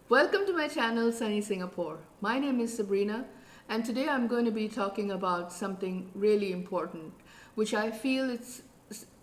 Welcome to my channel Sunny Singapore. My name is Sabrina and today I'm going to be talking about something really important which I feel it's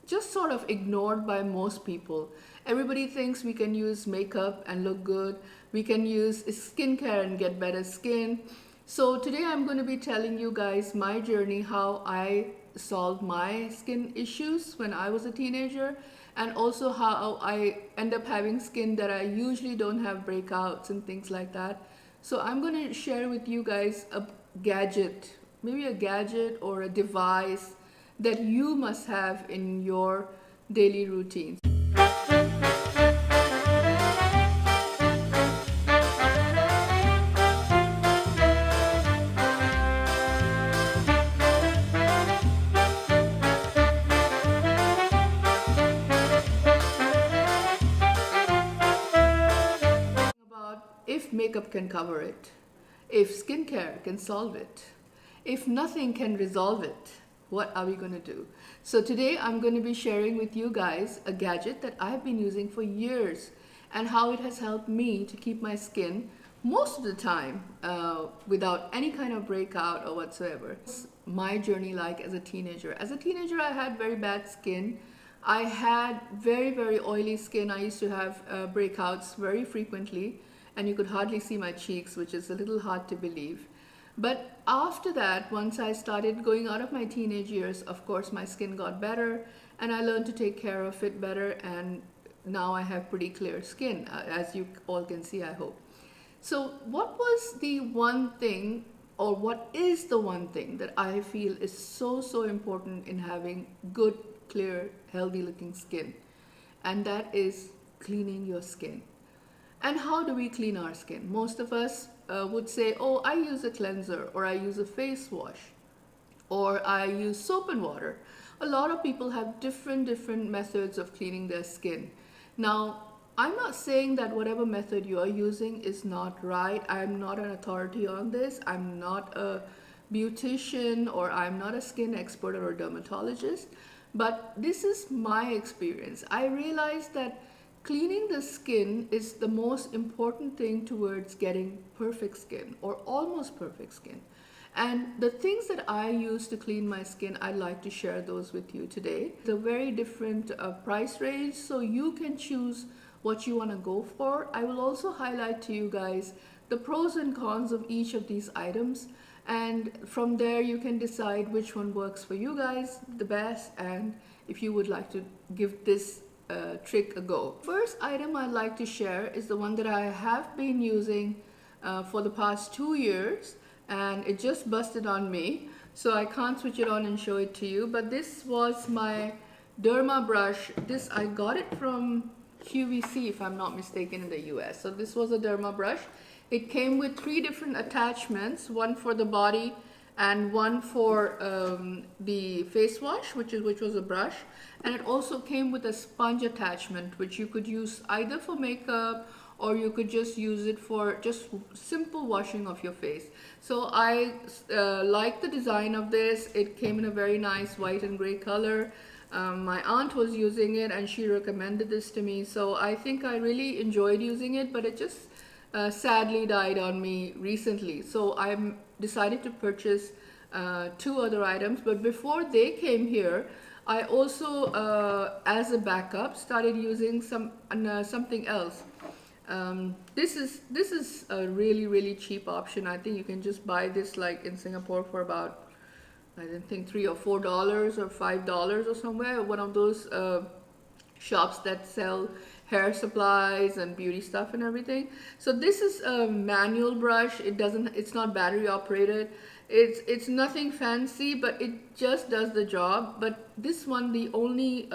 just sort of ignored by most people. Everybody thinks we can use makeup and look good. We can use skincare and get better skin. So today I'm going to be telling you guys my journey, how I solved my skin issues when I was a teenager, and also how I end up having skin that I usually don't have breakouts and things like that. So I'm going to share with you guys a gadget, maybe a gadget or a device that you must have in your daily routines. About if makeup can cover it, if skincare can solve it, if nothing can resolve it, what are we going to do? So today I'm going to be sharing with you guys a gadget that I've been using for years and how it has helped me to keep my skin most of the time without any kind of breakout or whatsoever. It's my journey like as a teenager. As a teenager, I had very bad skin. I had very oily skin. I used to have breakouts very frequently, and you could hardly see my cheeks, which is a little hard to believe. But after that, once I started going out of my teenage years, of course my skin got better and I learned to take care of it better, and now I have pretty clear skin, as you all can see, I hope. So what was the one thing, or what is the one thing that I feel is so important in having good, clear, healthy looking skin? And that is cleaning your skin. And how do we clean our skin? Most of us would say, oh, I use a cleanser, or I use a face wash, or I use soap and water. A lot of people have different methods of cleaning their skin. Now, I'm not saying that whatever method you are using is not right. I'm not an authority on this. I'm not a beautician, or I'm not a skin expert or a dermatologist, but this is my experience. I realized that cleaning the skin is the most important thing towards getting perfect skin or almost perfect skin. And the things that I use to clean my skin, I'd like to share those with you today. It's a very different price range, so you can choose what you want to go for. I will also highlight to you guys the pros and cons of each of these items, and from there you can decide which one works for you guys the best, and if you would like to give this trick a go. First item I'd like to share is the one that I have been using for the past 2 years, and it just busted on me, so I can't switch it on and show it to you. But this was my Derma brush. This, I got it from QVC if I'm not mistaken, in the US. So this was a Derma brush. It came with 3 different attachments, one for the body and one for the face wash, which was a brush, and it also came with a sponge attachment, which you could use either for makeup or you could just use it for just simple washing of your face. So I like the design of this. It came in a very nice white and gray color. My aunt was using it and she recommended this to me, so I think I really enjoyed using it, but it just sadly died on me recently. So I decided to purchase 2 other items, but before they came here, I also, as a backup, started using something else. This is a really cheap option. I think you can just buy this like in Singapore for about, I don't think $3 or $4 or $5 or somewhere. One of those shops that sell hair supplies and beauty stuff and everything. So this is a manual brush. It's not battery operated. It's nothing fancy, but it just does the job. But this one, the only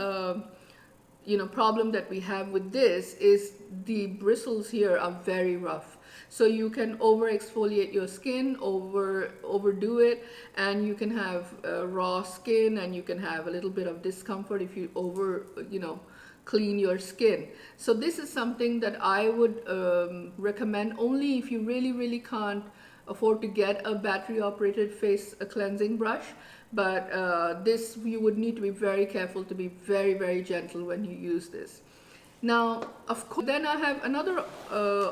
problem that we have with this is the bristles here are very rough. So you can over exfoliate your skin, overdo it, and you can have raw skin, and you can have a little bit of discomfort if you clean your skin. So this is something that I would recommend only if you really can't afford to get a battery operated face cleansing brush. But this, you would need to be very careful to be very gentle when you use this. Now, of course, then I have another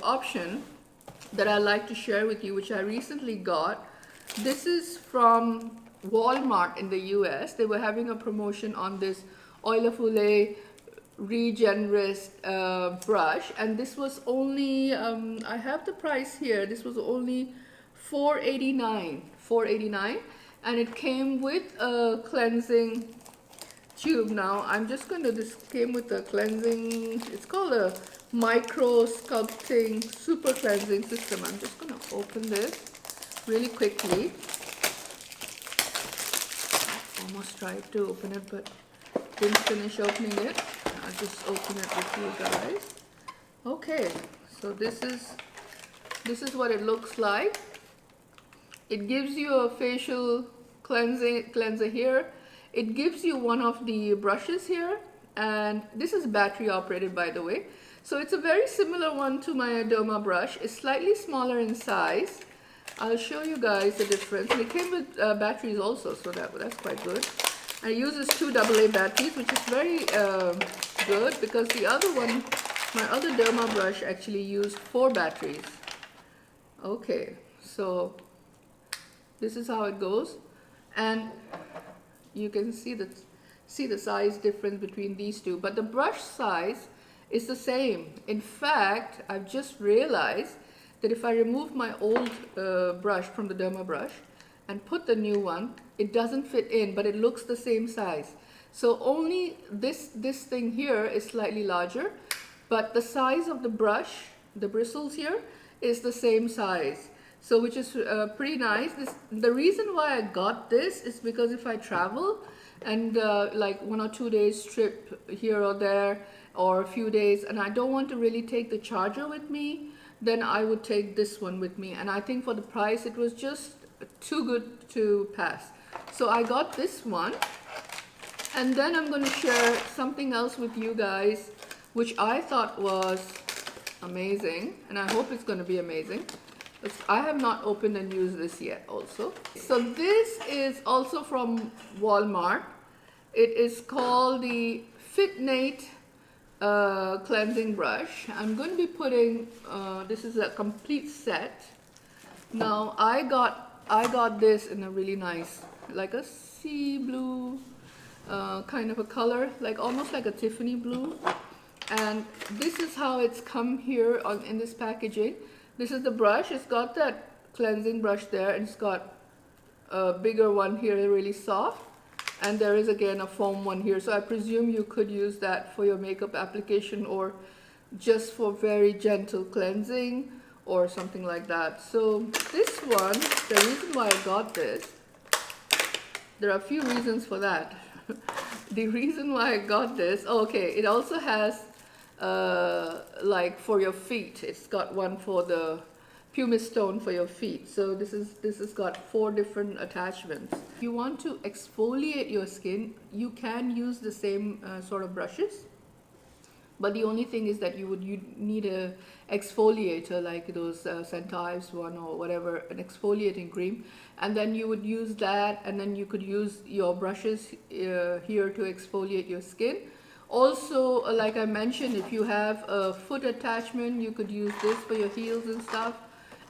option that I like to share with you, which I recently got. This is from Walmart in the US. They were having a promotion on this Olay Regenerist brush, and this was only, I have the price here, this was only $4.89, and it came with a cleansing tube. Now I'm just going to, this came with a cleansing, it's called a micro sculpting super cleansing system. I'm just going to open this really quickly. I almost tried to open it but didn't finish opening it. I'll just open it with you guys. Okay, so this is what it looks like. It gives you a facial cleanser here. It gives you one of the brushes here, and this is battery operated, by the way. So it's a very similar one to my Derma brush. It's slightly smaller in size. I'll show you guys the difference. And it came with batteries also, so that's quite good. And it uses 2 AA batteries, which is very good, because the other one, my other Derma brush, actually used 4 batteries. Okay, so this is how it goes, and you can see the size difference between these two, but the brush size is the same. In fact, I've just realized that if I remove my old brush from the Derma brush and put the new one, it doesn't fit in, but it looks the same size. So only this thing here is slightly larger, but the size of the brush, the bristles here, is the same size. So which is pretty nice. The reason why I got this is because if I travel and like 1 or 2 days trip here or there, or a few days, and I don't want to really take the charger with me, then I would take this one with me. And I think for the price, it was just too good to pass. So I got this one, and then I'm going to share something else with you guys, which I thought was amazing, and I hope it's going to be amazing. I have not opened and used this yet also. So this is also from Walmart. It is called the FITNATE cleansing brush. I'm going to be putting, this is a complete set. Now I got this in a really nice, like a sea blue kind of a color, like almost like a Tiffany blue. And this is how it's come here in this packaging. This is the brush. It's got that cleansing brush there, and it's got a bigger one here, really soft. And there is again a foam one here. So I presume you could use that for your makeup application, or just for very gentle cleansing or something like that. So this one, the reason why I got this, there are a few reasons for that. The reason why I got this, okay, it also has like for your feet. It's got one for the pumice stone for your feet. So this has got 4 different attachments. If you want to exfoliate your skin, you can use the same sort of brushes, but the only thing is that you need a exfoliator, like those Centives one or whatever, an exfoliating cream, and then you would use that, and then you could use your brushes here to exfoliate your skin. Also, like I mentioned, if you have a foot attachment, you could use this for your heels and stuff.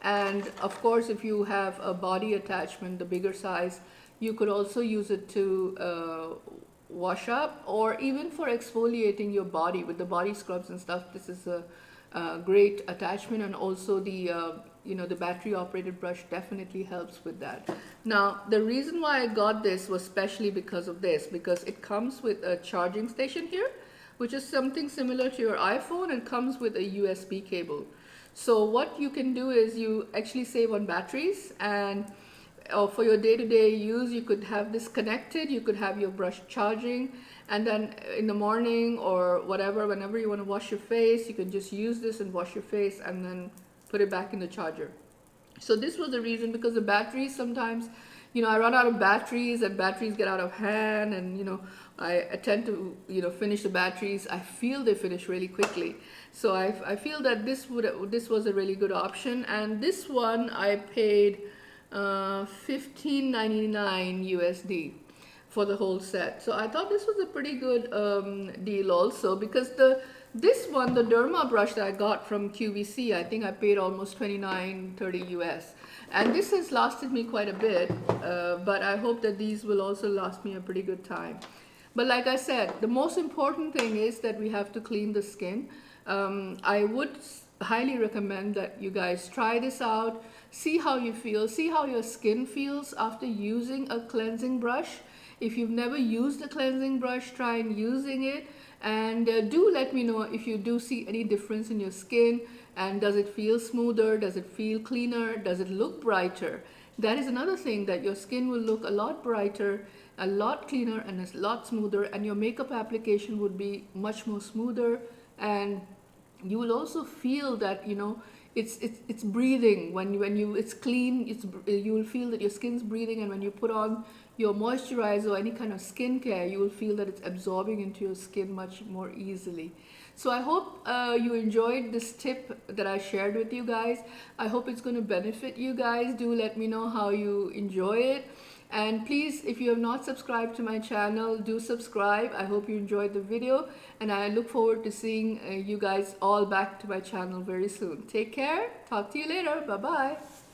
And of course, if you have a body attachment, the bigger size, you could also use it to wash up, or even for exfoliating your body with the body scrubs and stuff. This is a great attachment, and also the the battery operated brush definitely helps with that. Now the reason why I got this was especially because of this, because it comes with a charging station here, which is something similar to your iPhone, and comes with a USB cable. So what you can do is you actually save on batteries, and for your day-to-day use, you could have this connected, you could have your brush charging, and then in the morning or whatever, whenever you want to wash your face, you can just use this and wash your face and then put it back in the charger. So this was the reason, because the batteries sometimes, I run out of batteries, and batteries get out of hand, and I tend to finish the batteries. I feel they finish really quickly. So I feel that this was a really good option, and this one I paid $15.99 USD for the whole set. So I thought this was a pretty good deal also, because This one, the Derma brush that I got from QVC, I think I paid almost $29.30 US. And this has lasted me quite a bit, but I hope that these will also last me a pretty good time. But like I said, the most important thing is that we have to clean the skin. I would highly recommend that you guys try this out, see how you feel, see how your skin feels after using a cleansing brush. If you've never used a cleansing brush, try and using it, and do let me know if you do see any difference in your skin, and does it feel smoother, does it feel cleaner, does it look brighter. That is another thing, that your skin will look a lot brighter, a lot cleaner, and a lot smoother, and your makeup application would be much more smoother, and you will also feel that, you know, it's breathing when you it's clean. You will feel that your skin's breathing, and when you put on your moisturizer or any kind of skincare, you will feel that it's absorbing into your skin much more easily. So I hope you enjoyed this tip that I shared with you guys. I hope it's going to benefit you guys. Do let me know how you enjoy it. And please, if you have not subscribed to my channel, do subscribe. I hope you enjoyed the video, and I look forward to seeing you guys all back to my channel very soon. Take care. Talk to you later. Bye-bye.